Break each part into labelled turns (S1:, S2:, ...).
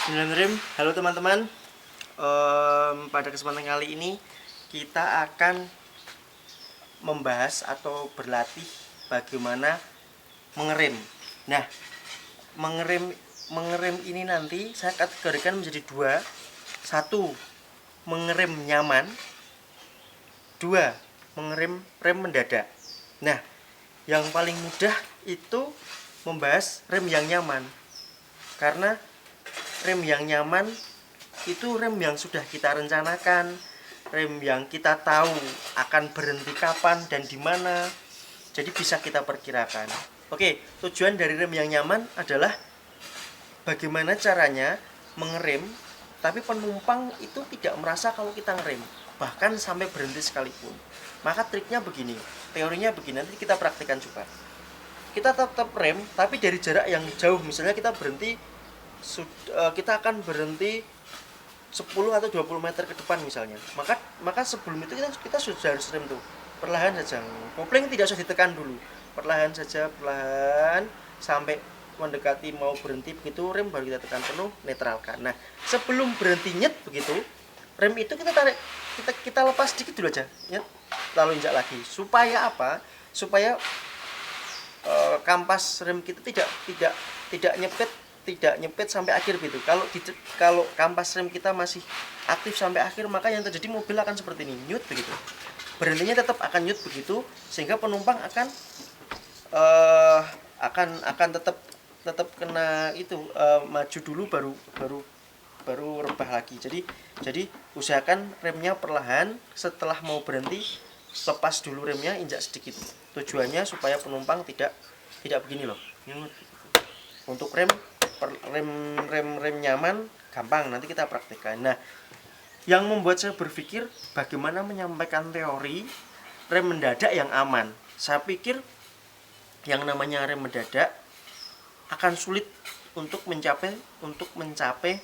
S1: Bismillahirrahmanirrahim. Halo teman-teman. Pada kesempatan kali ini kita akan membahas atau berlatih bagaimana mengerem. Nah, mengerem ini nanti saya kategorikan menjadi dua. Satu, mengerem nyaman. Dua, mengerem rem mendadak. Nah, yang paling mudah itu membahas rem yang nyaman. Karena rem yang nyaman itu rem yang sudah kita rencanakan, rem yang kita tahu akan berhenti kapan dan di mana. Jadi bisa kita perkirakan. Oke, tujuan dari rem yang nyaman adalah bagaimana caranya mengerem tapi penumpang itu tidak merasa kalau kita ngerem, bahkan sampai berhenti sekalipun. Maka triknya begini, teorinya begini, nanti kita praktikkan juga. Kita tetap rem tapi dari jarak yang jauh. Misalnya kita berhenti, kita akan berhenti 10 atau 20 meter ke depan misalnya. Maka sebelum itu kita sudah harus rem tuh. Perlahan saja. Kopling tidak usah ditekan dulu. Perlahan saja, perlahan sampai mendekati mau berhenti, begitu rem baru kita tekan penuh, netralkan. Nah, sebelum berhenti nyet begitu, rem itu kita tarik, kita lepas sedikit dulu aja, nyet, lalu injak lagi. Supaya apa? Supaya kampas rem kita tidak nyepet sampai akhir gitu. Kalau kampas rem kita masih aktif sampai akhir, maka yang terjadi mobil akan seperti ini, nyut begitu. Berhentinya tetap akan nyut begitu, sehingga penumpang akan tetap kena itu, maju dulu baru rebah lagi. Jadi usahakan remnya perlahan, setelah mau berhenti lepas dulu remnya, injak sedikit. Tujuannya supaya penumpang tidak begini loh. Untuk rem nyaman gampang, nanti kita praktekkan. Nah, yang membuat saya berpikir bagaimana menyampaikan teori rem mendadak yang aman. Saya pikir yang namanya rem mendadak akan sulit untuk mencapai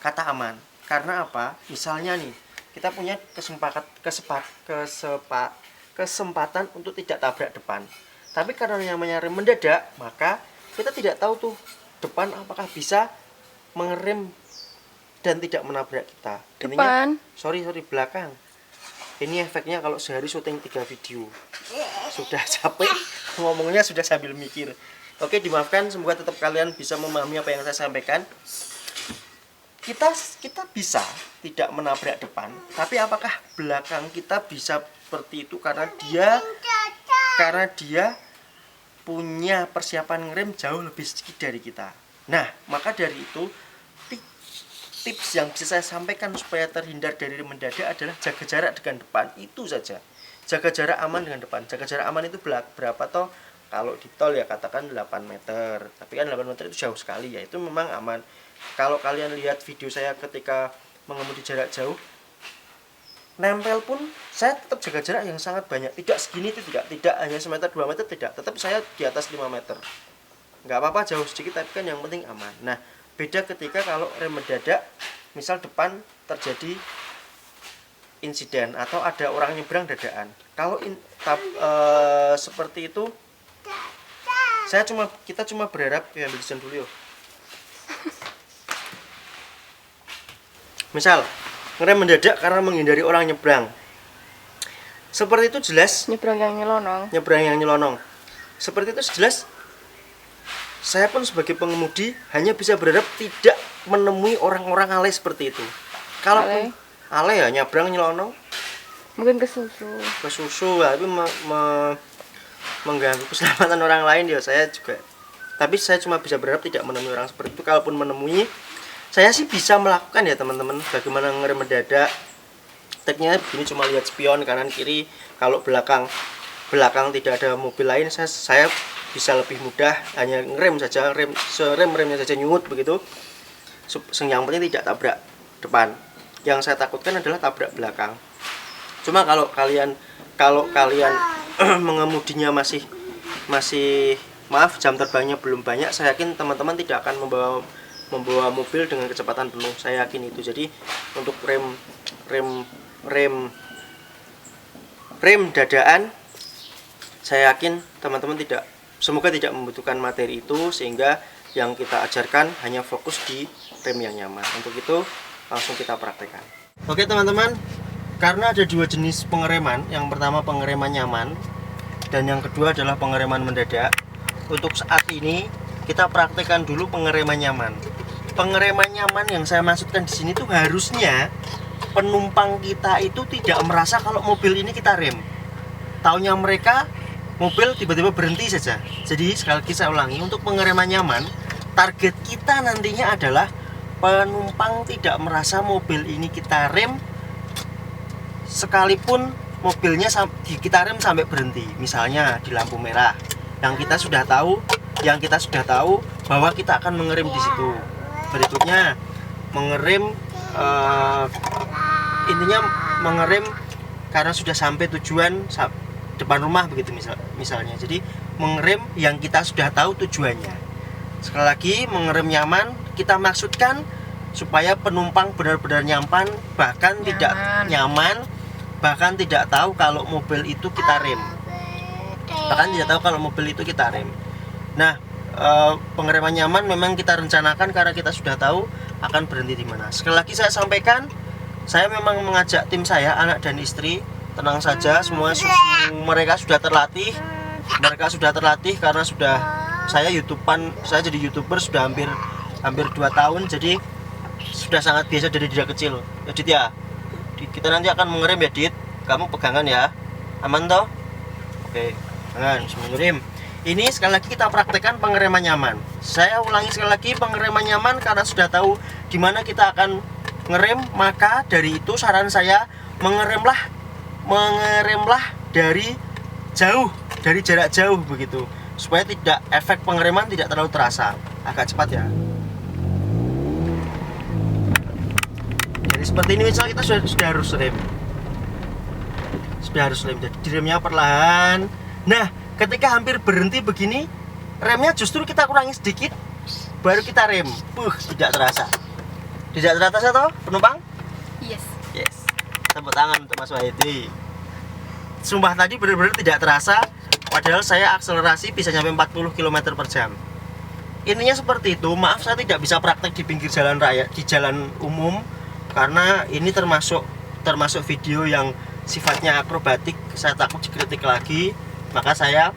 S1: kata aman. Karena apa? Misalnya nih, kita punya kesempatan untuk tidak tabrak depan. Tapi karena namanya rem mendadak, maka kita tidak tahu tuh depan apakah bisa mengerem dan tidak menabrak kita.
S2: Depan.
S1: Sorry, belakang. Ini efeknya kalau sehari syuting 3 video. Sudah capek, ngomongnya sudah sambil mikir. Oke, dimaafkan, semoga tetap kalian bisa memahami apa yang saya sampaikan. Kita bisa tidak menabrak depan, tapi apakah belakang kita bisa seperti itu karena dia punya persiapan ngerem jauh lebih sedikit dari kita. Nah, maka dari itu tips yang bisa saya sampaikan supaya terhindar dari rem mendadak adalah jaga jarak dengan depan, itu saja. Jaga jarak aman dengan depan. Jaga jarak aman itu berapa toh? Kalau di tol ya katakan 8 meter. Tapi kan 8 meter itu jauh sekali ya. Itu memang aman. Kalau kalian lihat video saya ketika mengemudi jarak jauh, nempel pun saya tetap jaga jarak yang sangat banyak. Tidak segini itu tidak hanya semeter 2 meter tidak. Tetap saya di atas 5 meter. Nggak apa-apa jauh sedikit, tapi kan yang penting aman. Nah, beda ketika kalau rem mendadak, misal depan terjadi insiden atau ada orang nyebrang dadakan. Kalau seperti itu, kita cuma berharap ya, ambil desain dulu yuk. Misal ngerem mendadak karena menghindari orang nyebrang. Seperti itu jelas.
S2: Nyebrang yang nyelonong.
S1: Seperti itu jelas. Saya pun sebagai pengemudi hanya bisa berharap tidak menemui orang-orang alay seperti itu. Kalau alay ya nyebrang nyelonong,
S2: mungkin kesusu,
S1: tapi mengganggu keselamatan orang lain ya saya juga. Tapi saya cuma bisa berharap tidak menemui orang seperti itu. Kalaupun menemui, saya sih bisa melakukan ya teman-teman. Bagaimana ngerem mendadak? Tekniknya begini, cuma lihat spion kanan kiri. Kalau belakang tidak ada mobil lain, saya bisa lebih mudah hanya ngerem saja, remnya saja nyut begitu. Yang penting tidak tabrak depan. Yang saya takutkan adalah tabrak belakang. Cuma kalau kalian mengemudinya masih maaf, jam terbangnya belum banyak, saya yakin teman-teman tidak akan membawa mobil dengan kecepatan penuh. Saya yakin itu. Jadi untuk rem dadaan, saya yakin teman-teman semoga tidak membutuhkan materi itu, sehingga yang kita ajarkan hanya fokus di rem yang nyaman. Untuk itu langsung kita praktekkan. Oke teman-teman, karena ada dua jenis pengereman. Yang pertama pengereman nyaman dan yang kedua adalah pengereman mendadak. Untuk saat ini kita praktekkan dulu pengereman nyaman. Pengereman nyaman yang saya maksudkan di sini tuh harusnya penumpang kita itu tidak merasa kalau mobil ini kita rem. Taunya mereka mobil tiba-tiba berhenti saja. Jadi sekali lagi saya ulangi, untuk pengereman nyaman target kita nantinya adalah penumpang tidak merasa mobil ini kita rem sekalipun mobilnya kita rem sampai berhenti. Misalnya di lampu merah yang kita sudah tahu bahwa kita akan mengerem di situ. Berikutnya mengerem intinya mengerem karena sudah sampai tujuan depan rumah begitu misalnya. Jadi mengerem yang kita sudah tahu tujuannya. Sekali lagi mengerem nyaman kita maksudkan supaya penumpang benar-benar nyaman, bahkan tidak tahu kalau mobil itu kita rem. Nah, pengereman nyaman memang kita rencanakan karena kita sudah tahu akan berhenti di mana. Sekali lagi saya sampaikan, saya memang mengajak tim saya, anak dan istri, tenang saja, mereka sudah terlatih. Karena saya jadi YouTuber sudah hampir 2 tahun, jadi sudah sangat biasa dari dia kecil. Ya Dit ya, kita nanti akan mengerem ya Dit, kamu pegangan ya, aman toh? Oke, pegangan, mengerem. Ini sekali lagi kita praktekkan pengereman nyaman. Saya ulangi sekali lagi, pengereman nyaman karena sudah tahu di mana kita akan ngerem, maka dari itu saran saya mengeremlah dari jarak jauh begitu, supaya tidak efek pengereman tidak terlalu terasa, agak cepat ya. Jadi seperti ini misalnya kita sudah harus rem. Jadi diremnya perlahan. Nah, ketika hampir berhenti begini, remnya justru kita kurangi sedikit, baru kita rem. Tidak terasa toh penumpang?
S2: Yes.
S1: Tepuk tangan untuk Mas Wahidi. Sumpah tadi benar-benar tidak terasa, padahal saya akselerasi bisa sampai 40 km per jam. Intinya seperti itu. Maaf saya tidak bisa praktek di pinggir jalan raya, di jalan umum, karena ini termasuk video yang sifatnya akrobatik. Saya takut dikritik lagi, maka saya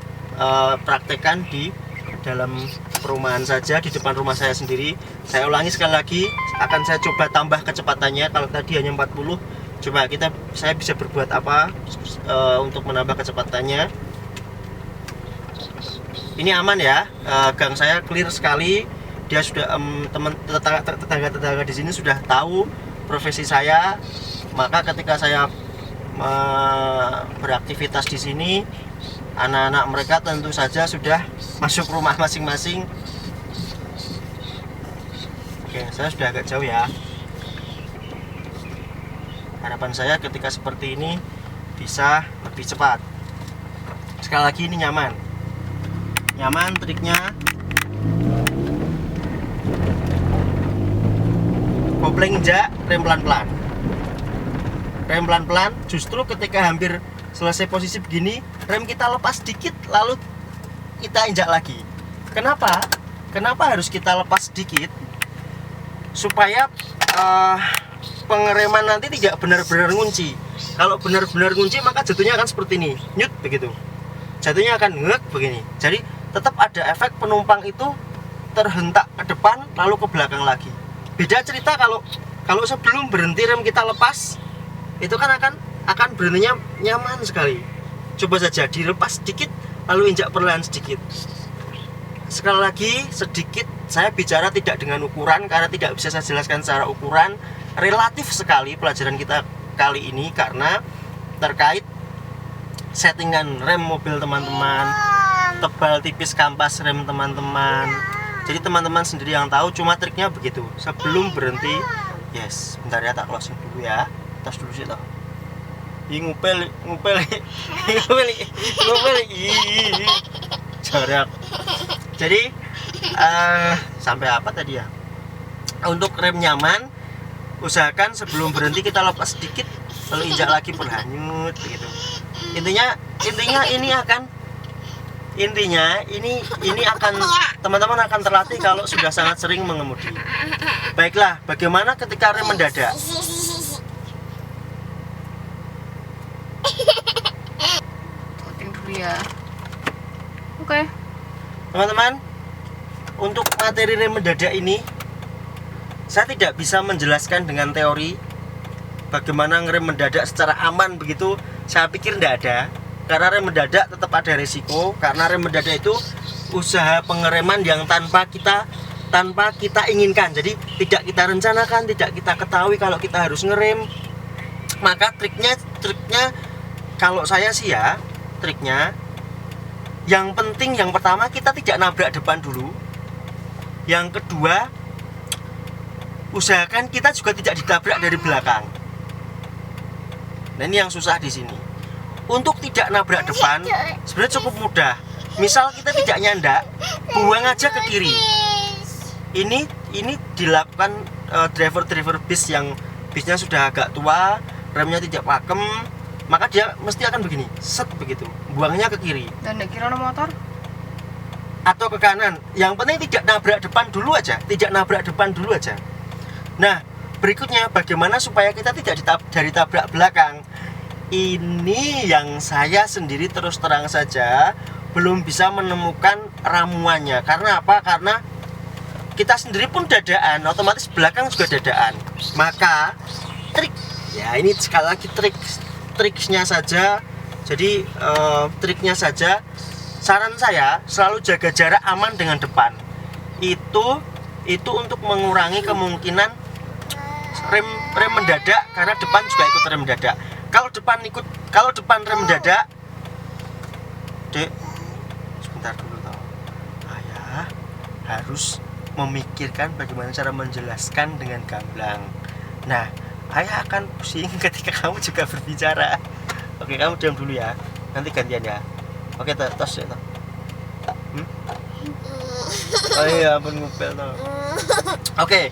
S1: praktekkan di dalam perumahan saja, di depan rumah saya sendiri. Saya ulangi sekali lagi, akan saya coba tambah kecepatannya. Kalau tadi hanya 40, coba saya bisa berbuat apa untuk menambah kecepatannya. Ini aman ya, gang saya clear sekali. Dia sudah tetangga di sini sudah tahu profesi saya, maka ketika saya beraktivitas di sini, anak-anak mereka tentu saja sudah masuk rumah masing-masing. Oke, saya sudah agak jauh ya. Harapan saya ketika seperti ini bisa lebih cepat. Sekali lagi ini nyaman. Triknya kopling injak, rem pelan-pelan. Justru ketika hampir selesai posisi begini, rem kita lepas sedikit lalu kita injak lagi. Kenapa harus kita lepas sedikit? Supaya pengereman nanti tidak benar-benar ngunci. Kalau benar-benar ngunci maka jatuhnya akan seperti ini, nyut begitu. Jatuhnya akan ngek begini. Jadi tetap ada efek penumpang itu terhentak ke depan lalu ke belakang lagi. Beda cerita kalau sebelum berhenti rem kita lepas, itu kan akan berhentinya nyaman sekali. Coba saja dilepas sedikit lalu injak perlahan sedikit. Sekali lagi sedikit, saya bicara tidak dengan ukuran karena tidak bisa saya jelaskan secara ukuran. Relatif sekali pelajaran kita kali ini karena terkait settingan rem mobil teman-teman, tebal tipis kampas rem teman-teman. Jadi teman-teman sendiri yang tahu, cuma triknya begitu. Sebelum berhenti, yes, bentar ya, tak closing dulu ya. Tas dulu sih toh. Ngupel. Jarak. Jadi sampai apa tadi ya? Untuk rem nyaman, usahakan sebelum berhenti kita lepas sedikit, lalu injak lagi perlahan begitu. Intinya ini akan intinya ini akan teman-teman akan terlatih kalau sudah sangat sering mengemudi. Baiklah, bagaimana ketika rem mendadak?
S2: Voting dulu ya. Oke.
S1: Teman-teman, untuk materi rem mendadak ini saya tidak bisa menjelaskan dengan teori bagaimana ngerem mendadak secara aman begitu. Saya pikir tidak ada, karena rem mendadak tetap ada risiko, karena rem mendadak itu usaha pengereman yang tanpa kita inginkan. Jadi tidak kita rencanakan, tidak kita ketahui kalau kita harus ngerem. Maka triknya kalau saya sih ya, triknya yang penting yang pertama kita tidak nabrak depan dulu. Yang kedua, usahakan kita juga tidak ditabrak dari belakang. Nah, ini yang susah di sini. Untuk tidak nabrak depan sebenarnya cukup mudah. Misal kita tidak nyandak, buang aja ke kiri. Ini dilakukan driver bis yang bisnya sudah agak tua, remnya tidak pakem, maka dia mesti akan begini, set begitu, buangnya ke kiri.
S2: Dan nek kira motor
S1: atau ke kanan. Yang penting tidak nabrak depan dulu aja, Nah, berikutnya bagaimana supaya kita tidak ditabrak belakang? Ini yang saya sendiri terus terang saja belum bisa menemukan ramuannya. Karena apa? Karena kita sendiri pun dadaan, otomatis belakang juga dadaan. Maka trik, ya ini sekali lagi triknya saja. Jadi triknya saja, saran saya selalu jaga jarak aman dengan depan. Itu untuk mengurangi kemungkinan rem mendadak, karena depan juga ikut rem mendadak. Kalau depan rem mendadak, Dek, sebentar dulu toh. Ayah harus memikirkan bagaimana cara menjelaskan dengan gamblang. Nah, ayah akan pusing ketika kamu juga berbicara. Oke, kamu diam dulu ya. Nanti gantian ya. Oke, tos ya toh. Oh iya, ampun ngupel toh. Oke,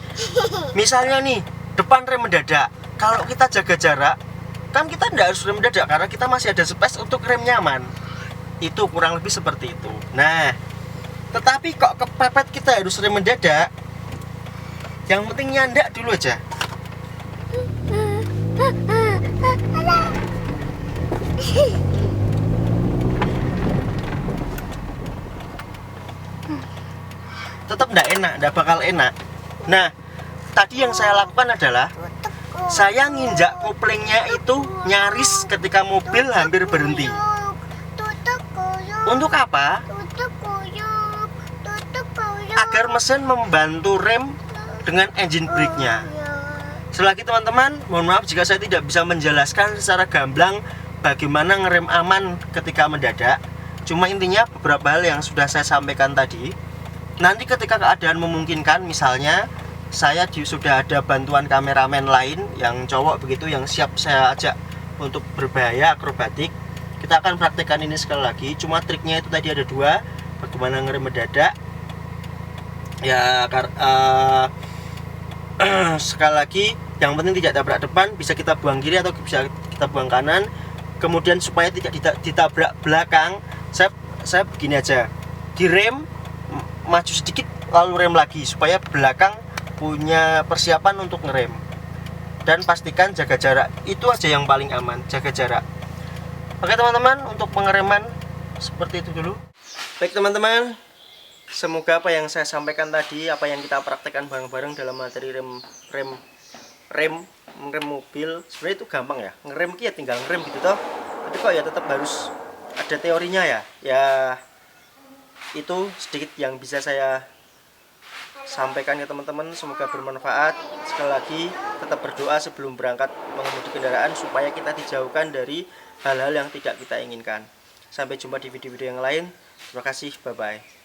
S1: misalnya nih depan rem mendadak, kalau kita jaga jarak kan kita tidak harus rem mendadak karena kita masih ada space untuk rem nyaman. Itu kurang lebih seperti itu. Nah, tetapi kok kepepet kita harus rem mendadak, yang penting nyandak dulu aja. Tetap tidak bakal enak. Nah, tadi yang saya lakukan adalah saya nginjak koplingnya itu nyaris ketika mobil hampir berhenti. Untuk apa? Agar mesin membantu rem dengan engine brake-nya. Selagi teman-teman, mohon maaf jika saya tidak bisa menjelaskan secara gamblang bagaimana ngerem aman ketika mendadak. Cuma intinya beberapa hal yang sudah saya sampaikan tadi. Nanti ketika keadaan memungkinkan, misalnya saya sudah ada bantuan kameramen lain yang cowok begitu, yang siap saya ajak untuk berbahaya akrobatik, kita akan praktekkan ini sekali lagi. Cuma triknya itu tadi ada dua, bagaimana ngerem mendadak ya. Sekali lagi, yang penting tidak tabrak depan, bisa kita buang kiri atau bisa kita buang kanan. Kemudian supaya tidak ditabrak belakang, saya begini aja, direm, maju sedikit lalu rem lagi supaya belakang punya persiapan untuk ngerem. Dan pastikan jaga jarak, itu aja yang paling aman, jaga jarak. Oke teman-teman, untuk pengereman seperti itu dulu. Baik teman-teman, semoga apa yang saya sampaikan tadi, apa yang kita praktekkan bareng-bareng dalam materi rem mobil, sebenarnya itu gampang ya. Ngerem ya tinggal ngerem gitu toh. Tapi kok ya tetap harus ada teorinya ya. Ya itu sedikit yang bisa saya sampaikan ke teman-teman, semoga bermanfaat. Sekali lagi tetap berdoa sebelum berangkat mengemudi kendaraan supaya kita dijauhkan dari hal-hal yang tidak kita inginkan. Sampai jumpa di video-video yang lain. Terima kasih, bye bye.